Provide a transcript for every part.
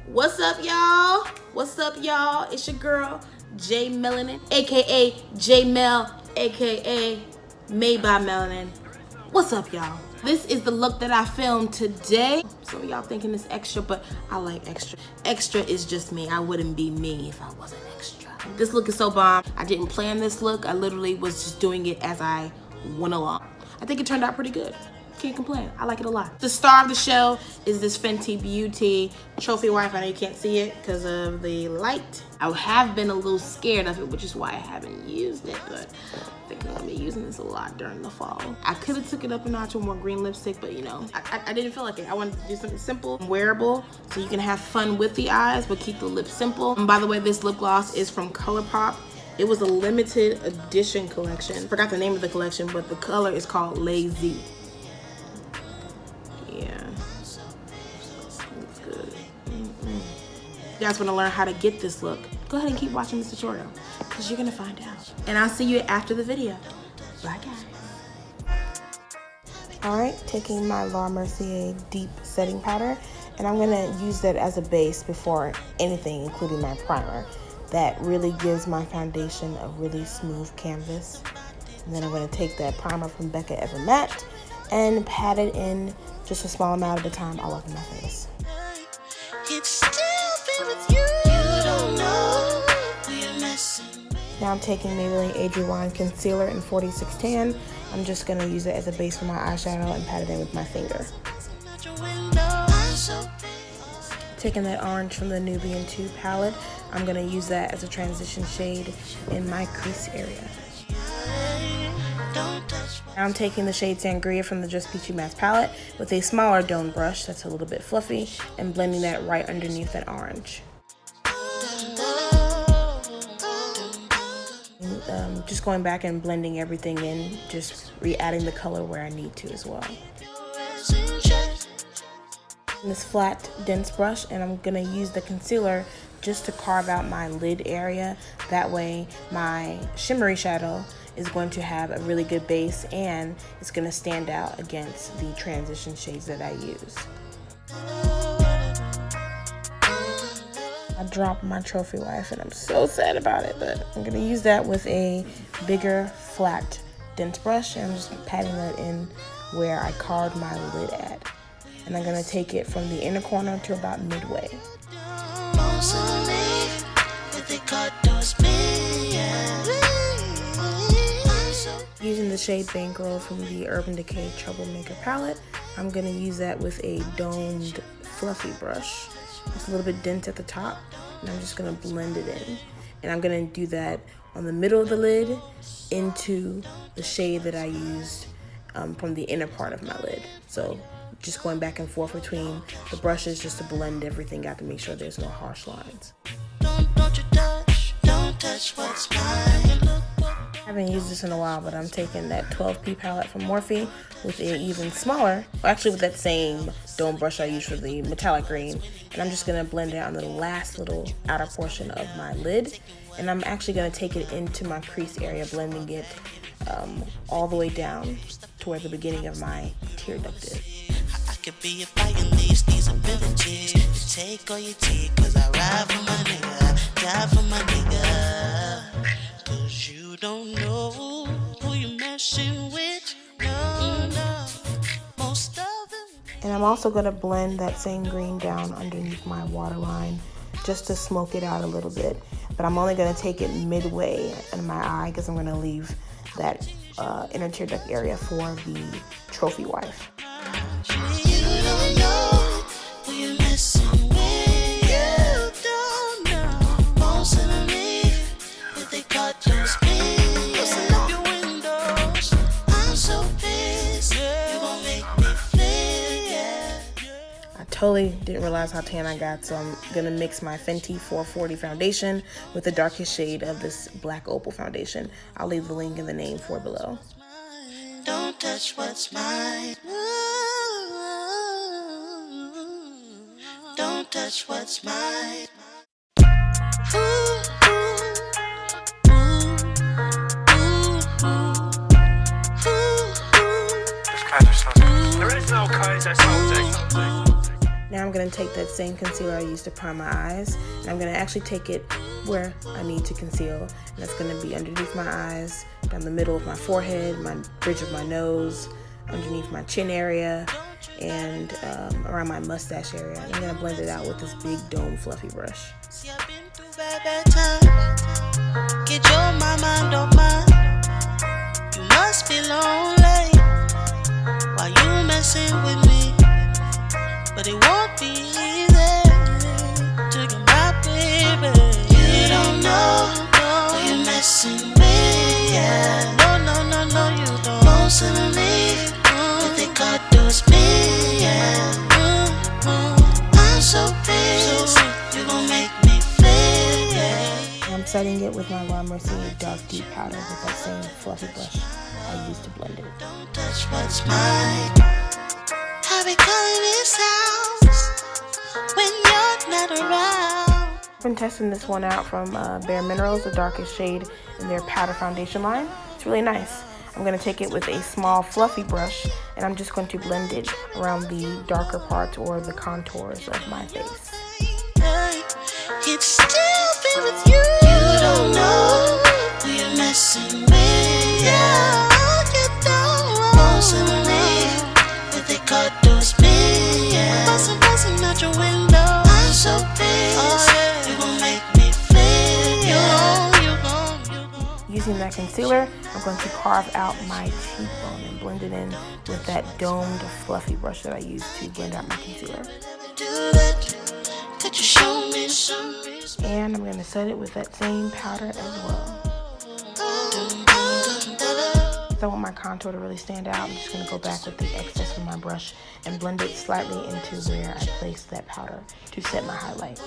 What's up, y'all? What's up, y'all? It's your girl, J Melanin, aka J Mel, aka Made by Melanin. What's up, y'all? This is the look that I filmed today. Some of y'all thinking it's extra, but I like extra. Extra is just me. I wouldn't be me if I wasn't extra. This look is so bomb. I didn't plan this look. I literally was just doing it as I went along. I think it turned out pretty good. Can't complain. I like it a lot. The star of the show is this Fenty Beauty Trophy Wife. I know you can't see it because of the light. I have been a little scared of it, which is why I haven't used it, but I think I'm gonna be using this a lot during the fall. I could have took it up a notch with more green lipstick, but you know, I didn't feel like it. I wanted to do something simple, wearable, so you can have fun with the eyes, but keep the lips simple. And by the way, this lip gloss is from ColourPop. It was a limited edition collection. Forgot the name of the collection, but the color is called Lazy. Yeah, looks good. You guys want to learn how to get this look? Go ahead and keep watching this tutorial because you're gonna find out. And I'll see you after the video. Bye, guys. All right, taking my Laura Mercier deep setting powder, and I'm gonna use that as a base before anything, including my primer. That really gives my foundation a really smooth canvas. And then I'm gonna take that primer from Becca Ever Matte and pat it in just a small amount at a time all over my face. Now I'm taking Maybelline Age Rewind Concealer in 46 Tan. I'm just going to use it as a base for my eyeshadow and pat it in with my finger. Taking that orange from the Nubian 2 palette, I'm going to use that as a transition shade in my crease area. Now I'm taking the shade Sangria from the Just Peachy Matte palette with a smaller dome brush that's a little bit fluffy and blending that right underneath that orange. And, just going back and blending everything in, just re-adding the color where I need to as well. This flat, dense brush, and I'm gonna use the concealer just to carve out my lid area. That way my shimmery shadow is going to have a really good base and it's going to stand out against the transition shades that I use. I dropped my Trophy Wife and I'm so sad about it, but I'm going to use that with a bigger, flat, dense brush, and I'm just patting that in where I carved my lid at. And I'm going to take it from the inner corner to about midway. Using the shade Bankroll from the Urban Decay Troublemaker palette, I'm going to use that with a domed, fluffy brush. It's a little bit dense at the top, and I'm just going to blend it in. And I'm going to do that on the middle of the lid into the shade that I used from the inner part of my lid. So just going back and forth between the brushes just to blend everything out to make sure there's no harsh lines. Don't touch what's mine. I haven't used this in a while, but I'm taking that 12P palette from Morphe with an even smaller, actually with that same dome brush I used for the metallic green, and I'm just going to blend it on the last little outer portion of my lid, and I'm actually going to take it into my crease area, blending it all the way down toward the beginning of my tear duct dip. I could be a fire these abilities. Take all your tea, cause I ride for my nigga, die for my nigga. Cause you don't know who you're messing with. No. Most of them. And I'm also gonna blend that same green down underneath my waterline just to smoke it out a little bit. But I'm only gonna take it midway in my eye because I'm gonna leave that inner tear duct area for the Trophy Wife. Totally didn't realize how tan I got, so I'm gonna mix my Fenty 440 foundation with the darkest shade of this black opal foundation. I'll leave the link in the name for below. Don't touch what's mine. Don't touch what's mine. There is no cause, that's something. Now I'm going to take that same concealer I used to prime my eyes, and I'm going to actually take it where I need to conceal. And that's going to be underneath my eyes, down the middle of my forehead, my bridge of my nose, underneath my chin area, and around my mustache area. And I'm going to blend it out with this big dome fluffy brush. See, I've been through bad times. Get your mind on mine. You must be lonely while you messing with me. But it won't be easy to get my baby. You don't know who you're messing with, yeah. No, you don't. Most of me, but they got those me, yeah. I'm so pissed, you gon' make me feel, yeah. I'm setting it with my La Mercier Dark Deep Powder with that same fluffy brush I used to blend it. Don't touch what's mine. I be calling this house when you're not around. I've been testing this one out from Bare Minerals, the darkest shade in their powder foundation line. It's really nice. I'm going to take it with a small fluffy brush, and I'm just going to blend it around the darker parts or the contours of my face. It's still be with you. You don't know who you're messing with, yeah. You don't. Most of me, but they cut those me, yeah. Bustin' out your window. I'm so pissed. You gon' make me feel, yeah. You gon'. Using that concealer, I'm going to carve out my cheekbone and blend it in with that domed fluffy brush that I used to blend out my concealer. Could you show me some? And I'm going to set it with that same powder as well. If I want my contour to really stand out, I'm just going to go back with the excess from my brush and blend it slightly into where I placed that powder to set my highlight.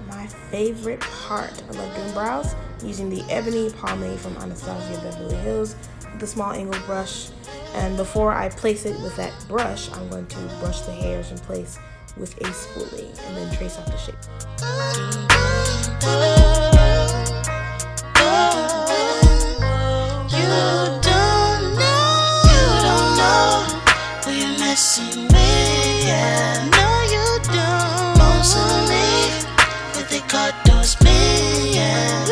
My favorite part, I love doing brows, using the Ebony Pomade from Anastasia Beverly Hills with a small angled brush. And before I place it with that brush, I'm going to brush the hairs in place with a spoolie and then trace out the shape. You don't know who you're messing with, yeah. No, you don't. Most of me, but they got those me, yeah.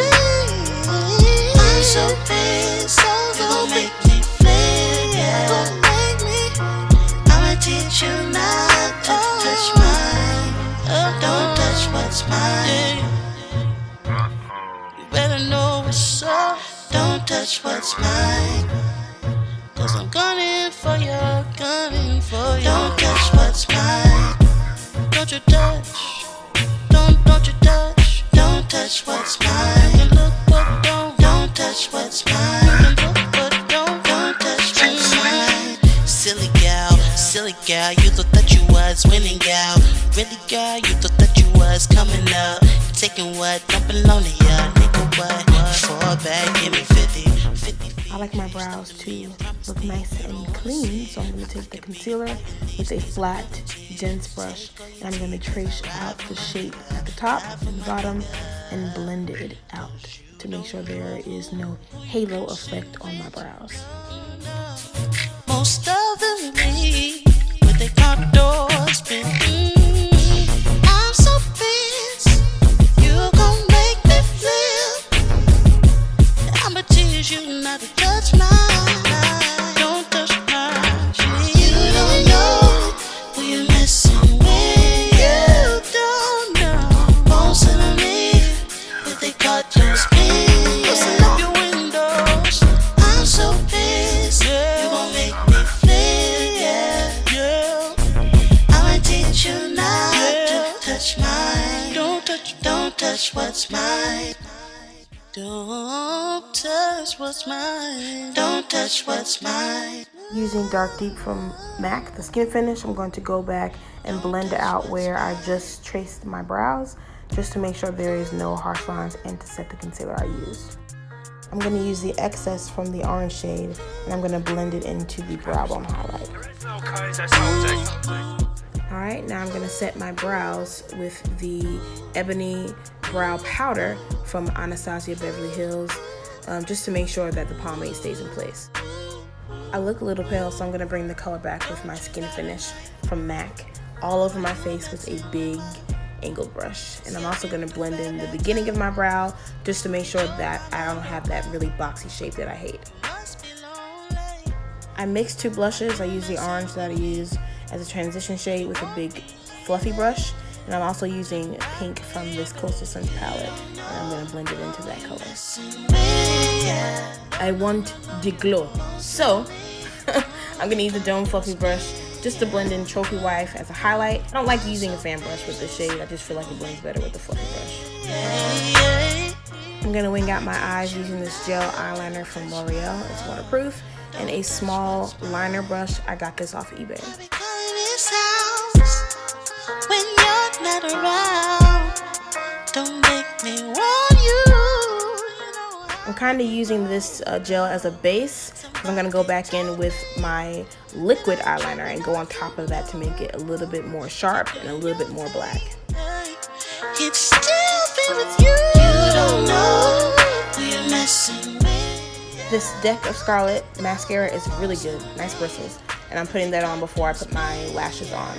I'm so pissed, you gon' make me feel, yeah. I'ma teach you not to touch mine. Don't touch what's mine. You better know what's up. Don't touch what's mine. Cause I'm gunning for you, gunning for you. Don't touch what's mine. Don't you touch. Don't you touch. Don't touch what's mine. You can look but don't touch what's mine. You can look but don't touch what's mine. Silly gal, you thought that you was winning, gal. Really, gal, you thought that you was coming up. Taking what? Don't belong to ya, nigga, what? For a bag, give me 50. I like my brows to look nice and clean, so I'm going to take the concealer with a flat, dense brush, and I'm going to trace out the shape at the top and the bottom and blend it out to make sure there is no halo effect on my brows. Most of them leave with their contours been. I'm so pissed, you gon' make me flip. I'ma teach you not to touch mine. Don't touch mine. You don't know who you're messing with. You don't know. Most of them leave with their contours been. Listen up your windows. I'm so pissed, you gon' make me feel, yeah. I'ma teach you not to touch mine. Don't touch what's mine. Don't touch what's mine. Don't touch what's mine. Using Dark Deep from MAC, the skin finish, I'm going to go back and blend out where I just traced my brows, just to make sure there is no harsh lines and to set the concealer I used. I'm going to use the excess from the orange shade and I'm going to blend it into the brow bone highlight. Alright, now I'm going to set my brows with the Ebony Brow Powder from Anastasia Beverly Hills, just to make sure that the pomade stays in place. I look a little pale, so I'm gonna bring the color back with my Skin Finish from MAC all over my face with a big angled brush. And I'm also gonna blend in the beginning of my brow just to make sure that I don't have that really boxy shape that I hate. I mixed two blushes. I use the orange that I use as a transition shade with a big fluffy brush. And I'm also using pink from this Coastal Suns palette. And I'm gonna blend it into that color. I want the glow. So, I'm gonna use the Dome Fluffy brush just to blend in Trophy Wife as a highlight. I don't like using a fan brush with this shade. I just feel like it blends better with the fluffy brush. I'm gonna wing out my eyes using this gel eyeliner from L'Oreal. It's waterproof. And a small liner brush. I got this off eBay. When you're not around, don't make me want you. I'm kind of using this gel as a base because I'm going to go back in with my liquid eyeliner and go on top of that to make it a little bit more sharp and a little bit more black. It's still be with you. You don't know who you're messing with. This Deck of Scarlet mascara is really good, nice bristles, and I'm putting that on before I put my lashes on.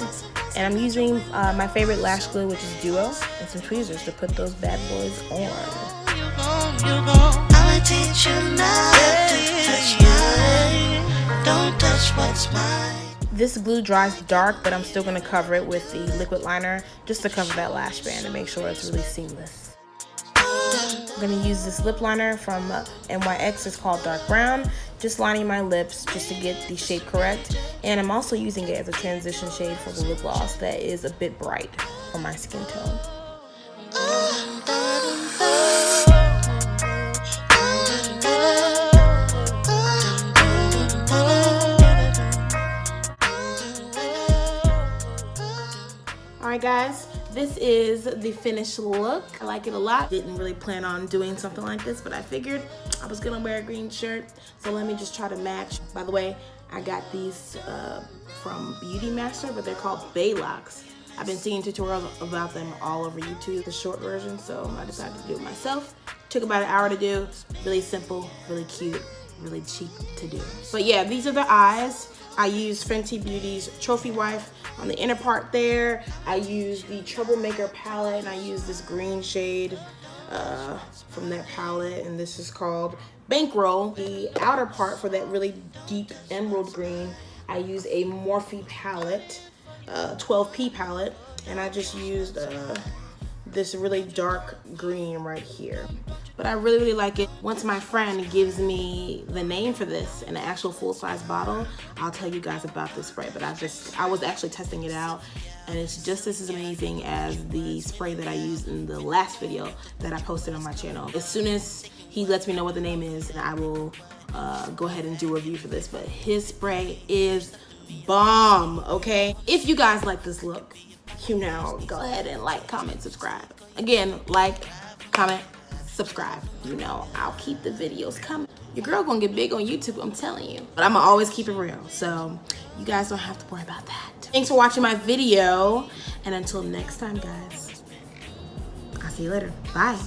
And I'm using my favorite lash glue, which is Duo, and some tweezers to put those bad boys on. I'ma teach you not to touch mine. Don't touch what's mine. This glue dries dark, but I'm still going to cover it with the liquid liner just to cover that lash band and make sure it's really seamless. I'm going to use this lip liner from NYX. It's called Dark Brown. Just lining my lips just to get the shape correct. And I'm also using it as a transition shade for the lip gloss that is a bit bright for my skin tone. Alright guys, this is the finished look. I like it a lot. Didn't really plan on doing something like this, but I figured I was gonna wear a green shirt, so let me just try to match. By the way, I got these from Beauty Master, but they're called Bay Locks. I've been seeing tutorials about them all over YouTube, the short version, so I decided to do it myself. Took about an hour to do. Really simple, really cute, really cheap to do. But yeah, these are the eyes. I used Fenty Beauty's Trophy Wife on the inner part there. I used the Troublemaker palette, and I used this green shade from that palette, and this is called Bankroll. The outer part for that really deep emerald green, I used a Morphe palette, 12P palette, and I just used this really dark green right here. But I really like it. Once my friend gives me the name for this in an actual full-size bottle, I'll tell you guys about this spray. But I was actually testing it out, and it's just as amazing as the spray that I used in the last video that I posted on my channel. As soon as he lets me know what the name is, I will go ahead and do a review for this. But his spray is bomb, okay? If you guys like this look, you know, go ahead and like, comment, subscribe. Again, like, comment, subscribe. You know, I'll keep the videos coming. Your girl gonna get big on YouTube, I'm telling you. But I'm gonna always keep it real, so you guys don't have to worry about that. Thanks for watching my video, and until next time, guys, I'll see you later. Bye.